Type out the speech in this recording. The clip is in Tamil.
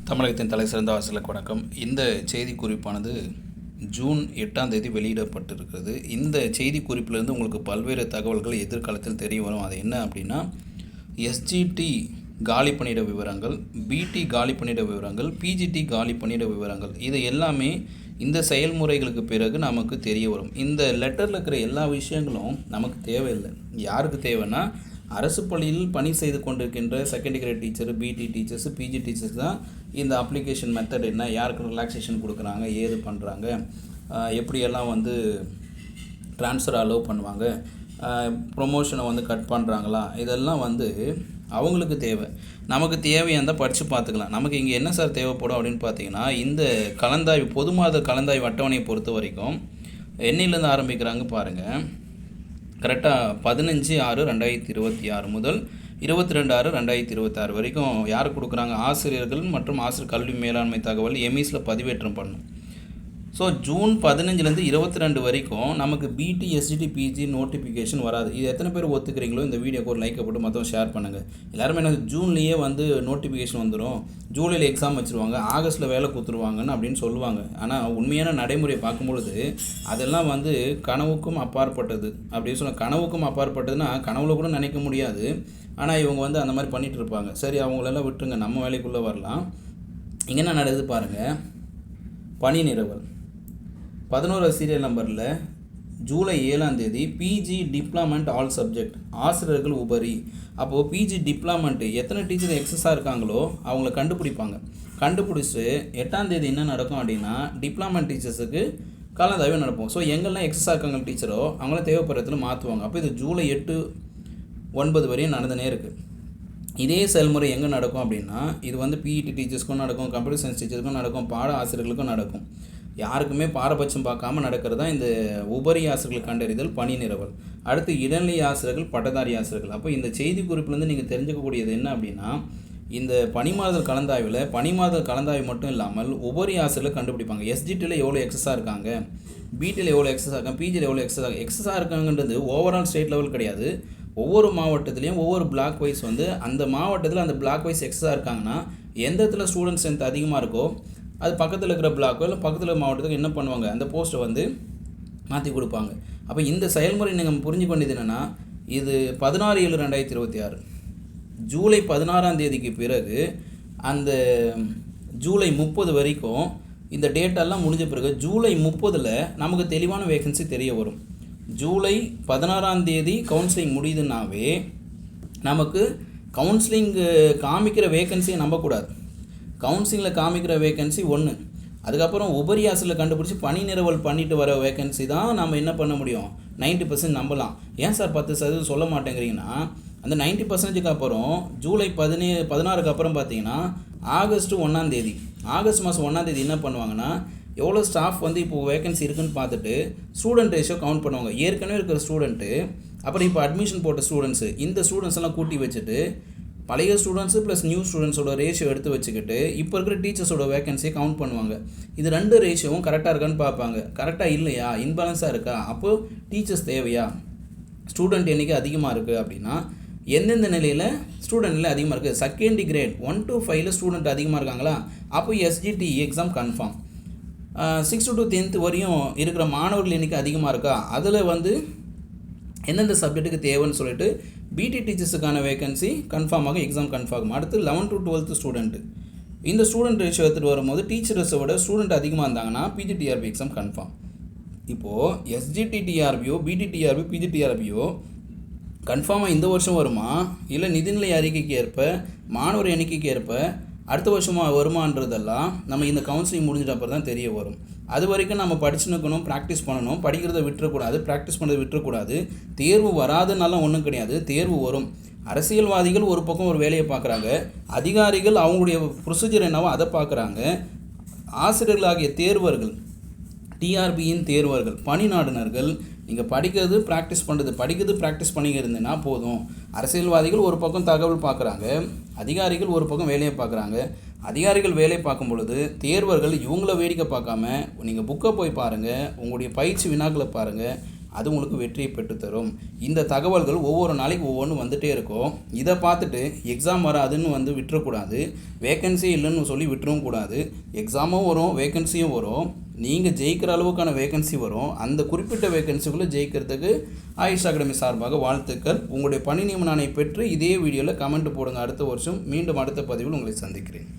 தமிழகத்தின் தலை சிறந்த ஆசிரியர்களுக்கு வணக்கம். இந்த செய்தி குறிப்பானது ஜூன் 8ஆம் தேதி வெளியிடப்பட்டிருக்கிறது. இந்த செய்தி குறிப்பிலிருந்து உங்களுக்கு பல்வேறு தகவல்கள் எதிர்காலத்தில் தெரிய வரும். அது என்ன அப்படின்னா, எஸ்ஜிடி காலி பணியிட விவரங்கள், பிடி காலி பணியிட விவரங்கள், பிஜிடி காலி பணியிட விவரங்கள், இது எல்லாமே இந்த செயல்முறைகளுக்கு பிறகு நமக்கு தெரிய வரும். இந்த லெட்டரில் இருக்கிற எல்லா விஷயங்களும் நமக்கு தேவையில்லை. யாருக்கு தேவைன்னா, அரசு பள்ளியில் பணி செய்து கொண்டிருக்கின்ற second grade teacher, PT teachers, PG teachers தான் இந்த அப்ளிகேஷன் மெத்தட் என்ன, யாருக்கு ரிலாக்ஸேஷன் கொடுக்குறாங்க, ஏது பண்ணுறாங்க, எப்படியெல்லாம் ட்ரான்ஸ்ஃபர் அலோவ் பண்ணுவாங்க, ப்ரொமோஷனை கட் பண்ணுறாங்களா, இதெல்லாம் அவங்களுக்கு தேவை. நமக்கு தேவையானதான் படித்து பார்த்துக்கலாம். நமக்கு இங்கே என்ன சார் தேவைப்படும் அப்படின்னு பார்த்தீங்கன்னா, இந்த கலந்தாய்வு பொது மாத கலந்தாய்வு அட்டவணையை பொறுத்த வரைக்கும் என்னையிலேருந்து ஆரம்பிக்கிறாங்க பாருங்கள். கரெக்டாக 15/6/2026 முதல் 22/6/2026 வரைக்கும் யார் கொடுக்குறாங்க? ஆசிரியர்கள் மற்றும் ஆசிரியர் கல்வி மேலாண்மை தகவல் எம்இஸில் பதிவேற்றம் பண்ணணும். ஸோ ஜூன் 15லேருந்து 22 வரைக்கும் நமக்கு பிடி, எஸ்ஜிடி, பிஜி நோட்டிஃபிகேஷன் வராது. இது எத்தனை பேர் ஒத்துக்கிறீங்களோ இந்த வீடியோக்கு ஒரு லைக்கை போட்டு மற்றவங்க ஷேர் பண்ணுங்கள். எல்லாருமே என்ன ஜூன்லேயே நோட்டிஃபிகேஷன் வந்துடும், ஜூலையில் எக்ஸாம் வச்சுருவாங்க, ஆகஸ்ட்டில் வேலை கொடுத்துருவாங்கன்னு அப்படின்னு சொல்லுவாங்க. ஆனால் உண்மையான நடைமுறையை பார்க்கும்பொழுது அதெல்லாம் கனவுக்கும் அப்பாற்பட்டது. அப்படின்னு சொன்னால் கனவுக்கும் அப்பாற்பட்டதுன்னா கனவுல கூட நினைக்க முடியாது. ஆனால் இவங்க அந்த மாதிரி பண்ணிகிட்டு இருப்பாங்க. சரி, அவங்களெல்லாம் விட்டுருங்க, நம்ம வேலைக்குள்ளே வரலாம். இங்கே என்ன நடக்குது பாருங்கள். பணி நிறுவல் 11 சீரியல் நம்பரில் ஜூலை 7ஆம் தேதி பிஜி டிப்ளாமெண்ட் ஆல் சப்ஜெக்ட் ஆசிரியர்கள் உபரி. அப்போது பிஜி டிப்ளாமெண்ட் எத்தனை டீச்சர் எக்ஸஸாக இருக்காங்களோ அவங்கள கண்டுபிடிப்பாங்க. கண்டுபிடிச்சி 8ஆம் தேதி என்ன நடக்கும் அப்படின்னா, டிப்ளாமெண்ட் டீச்சர்ஸுக்கு கலந்தாய்வு நடப்போம். ஸோ எங்கெல்லாம் எக்ஸஸாக இருக்காங்க டீச்சரோ அவங்கள தேவைப்படுறதுல மாற்றுவாங்க. அப்போ இது ஜூலை 8, 9 வரையும் நடந்துனே இருக்குது. இதே செயல்முறை எங்கே நடக்கும் அப்படின்னா, இது பிஇடி டீச்சர்ஸ்க்கும் நடக்கும், கம்ப்யூட்டர் சயின்ஸ் டீச்சர்ஸ்க்கும் நடக்கும், பாட ஆசிரியர்களுக்கும் நடக்கும். யாருக்குமே பாரபட்சம் பார்க்காம நடக்கிறது தான் இந்த உபரி ஆசிரியர்கள் கண்டறிதல், பணி நிறுவல். அடுத்து இடைநிலை ஆசிரியர்கள், பட்டதாரி ஆசிரியர்கள். அப்போ இந்த செய்தி குறிப்பிலேருந்து நீங்கள் தெரிஞ்சுக்கக்கூடியது என்ன அப்படின்னா, இந்த பணிமாறுதல் கலந்தாய்வு மட்டும் இல்லாமல் உபரி ஆசிரியர்கள் கண்டுபிடிப்பாங்க. எஸ்ஜிடியில் எவ்வளோ எக்ஸஸாக இருக்காங்க, பிடியில் எவ்வளோ எக்ஸஸாக இருக்காங்க, பிஜியில் எவ்வளோ எக்ஸஸாக இருக்காங்கன்றது ஓவரால் ஸ்டேட் லெவல் கிடையாது. ஒவ்வொரு மாவட்டத்துலேயும் ஒவ்வொரு பிளாக் வைஸ் அந்த மாவட்டத்தில் அந்த பிளாக் வைஸ் எக்ஸஸாக இருக்காங்கன்னா, எந்த இடத்துல ஸ்டூடெண்ட் ஸ்ட்ரென்த் அதிகமாக இருக்கோ அது பக்கத்தில் இருக்கிற பிளாக்கோ இல்லை பக்கத்தில் மாவட்டத்துக்கு என்ன பண்ணுவாங்க, அந்த போஸ்ட்டை மாற்றி கொடுப்பாங்க. அப்போ இந்த செயல்முறை நீங்கள் புரிஞ்சு கொண்டது என்னென்னா, இது 16/7/2026 ஜூலை 16ஆம் தேதிக்கு பிறகு அந்த ஜூலை 30 வரைக்கும் இந்த டேட்டெல்லாம் முடிஞ்ச பிறகு ஜூலை 30ல் நமக்கு தெளிவான வேகன்சி தெரிய வரும். ஜூலை 16ஆம் தேதி கவுன்சிலிங் முடியுதுன்னாவே நமக்கு கவுன்சிலிங் காமிக்கிற வேகன்சியை நம்பக்கூடாது. கவுன்சிலிங்கில் காமிக்கிற வேகன்சி 1, அதுக்கப்புறம் உபரி ஆசிரியர் கண்டுபிடிச்சி பணி நிறுவல் பண்ணிட்டு வர வேகன்சி தான் நம்ம என்ன பண்ண முடியும், 90% நம்பலாம். ஏன் சார் 10% சொல்ல மாட்டேங்கிறீங்கன்னா, அந்த 90%க்கு அப்புறம் ஜூலை 16க்கு அப்புறம் பார்த்தீங்கன்னா ஆகஸ்ட் மாதம் 1ஆம் தேதி என்ன பண்ணுவாங்கன்னா, எவ்வளோ ஸ்டாஃப் இப்போ வேகன்சி இருக்குதுன்னு பார்த்துட்டு ஸ்டூடெண்ட் ரேஷியோ கவுண்ட் பண்ணுவாங்க. ஏற்கனவே இருக்கிற ஸ்டூடெண்ட்டு, அப்புறம் இப்போ அட்மிஷன் போட்ட ஸ்டூடெண்ட்ஸு, இந்த ஸ்டூடெண்ட்ஸ் எல்லாம் கூட்டி வச்சுட்டு பழைய ஸ்டூடெண்ட்ஸு ப்ளஸ் நியூ ஸ்டூடெண்ட்ஸோட ரேஷியோ எடுத்து வச்சுக்கிட்டு இப்போ இருக்கிற டீச்சர்ஸோட வேகன்சியை கவுண்ட் பண்ணுவாங்க. இது 2 ரேஷியோவும் கரெக்டாக இருக்கான்னு பார்ப்பாங்க. கரெக்டாக இல்லையா, இன்பேலன்ஸாக இருக்கா, அப்போது டீச்சர்ஸ் தேவையா, ஸ்டூடெண்ட் எண்ணிக்கை அதிகமாக இருக்குது அப்படின்னா எந்தெந்த நிலையில் ஸ்டூடெண்ட் நிலை அதிகமாக இருக்குது, செகண்ட் கிரேட் 1 to 5ல் ஸ்டூடெண்ட் அதிகமாக இருக்காங்களா, அப்போ SGT exam confirm. 6th to 10th வரையும் இருக்கிற மாணவர்கள் எண்ணிக்கை அதிகமாக இருக்கா, அதில் எந்தெந்த சப்ஜெக்ட்டுக்கு தேவைன்னு சொல்லிட்டு பிடி டீச்சர்ஸுக்கான வேகன்சி கன்ஃபார்மாக எக்ஸாம் கன்ஃபார்ம். அடுத்து 11th to 12th ஸ்டூடெண்ட்டு, இந்த ஸ்டூடெண்ட் ரேஷியோ எடுத்துகிட்டு வரும்போது டீச்சர்ஸை விட ஸ்டூடெண்ட் அதிகமாக இருந்தாங்கன்னா பிஜிடிஆர்பி எக்ஸாம் கன்ஃபார்ம். இப்போது எஸ்ஜிடிடிஆர்பியோ, பிடிடிஆர்பி, பிஜிடிஆர்பியோ கன்ஃபார்மாக இந்த வருஷம் வருமா, இல்லை நிதிநிலை அறிக்கைக்கு ஏற்ப மாணவர் எண்ணிக்கைக்கு ஏற்ப அடுத்த வருஷமாக வருமானன்றதெல்லாம் நம்ம இந்த கவுன்சிலிங் முடிஞ்சிட்ட அப்புறம் தான் தெரிய வரும். அது வரைக்கும் நம்ம படிச்சுக்கணும், ப்ராக்டிஸ் பண்ணணும், படிக்கிறத விட்டுறக்கூடாது, ப்ராக்டிஸ் பண்ணுறதை விட்டுறக்கூடாது. தேர்வு வராதுனால ஒன்றும் கிடையாது, தேர்வு வரும். அரசியல்வாதிகள் ஒரு பக்கம் ஒரு வேலையை பார்க்குறாங்க, அதிகாரிகள் அவங்களுடைய ப்ரொசீஜர் என்னவோ அதை பார்க்குறாங்க. ஆசிரியர்களாகிய தேர்வர்கள், டிஆர்பியின் தேர்வர்கள், பணி நாடுனர்கள், நீங்கள் படிக்கிறது ப்ராக்டிஸ் பண்ணிக்கிறதுனா போதும். அரசியல்வாதிகள் ஒரு பக்கம் தகவல் பார்க்குறாங்க, அதிகாரிகள் ஒரு பக்கம் வேலையை பார்க்குறாங்க. அதிகாரிகள் வேலை பார்க்கும் பொழுது தேர்வர்கள் இவங்கள வேடிக்கை பார்க்காம நீங்கள் புக்கை போய் பாருங்கள், உங்களுடைய பயிற்சி வினாக்களை பாருங்கள், அது உங்களுக்கு வெற்றியை பெற்றுத்தரும். இந்த தகவல்கள் ஒவ்வொரு நாளைக்கு ஒவ்வொன்றும் வந்துகிட்டே இருக்கும். இதை பார்த்துட்டு எக்ஸாம் வராதுன்னு விட்டுறக்கூடாது. வேக்கன்சி இல்லைன்னு சொல்லி விட்டுறவும் கூடாது. எக்ஸாமும் வரும், வேக்கன்சியும் வரும். நீங்கள் ஜெயிக்கிற அளவுக்கான வேக்கன்சி வரும். அந்த குறிப்பிட்ட வேக்கன்சிக்குள்ளே ஜெயிக்கிறதுக்கு ஆயுஷ் அகாடமி சார்பாக வாழ்த்துக்கள். உங்களுடைய பணி நியமன ஆணை பெற்று இதே வீடியோவில் கமெண்ட் போடுங்க. அடுத்த வருஷம் மீண்டும் அடுத்த பதிவில் உங்களை சந்திக்கிறேன்.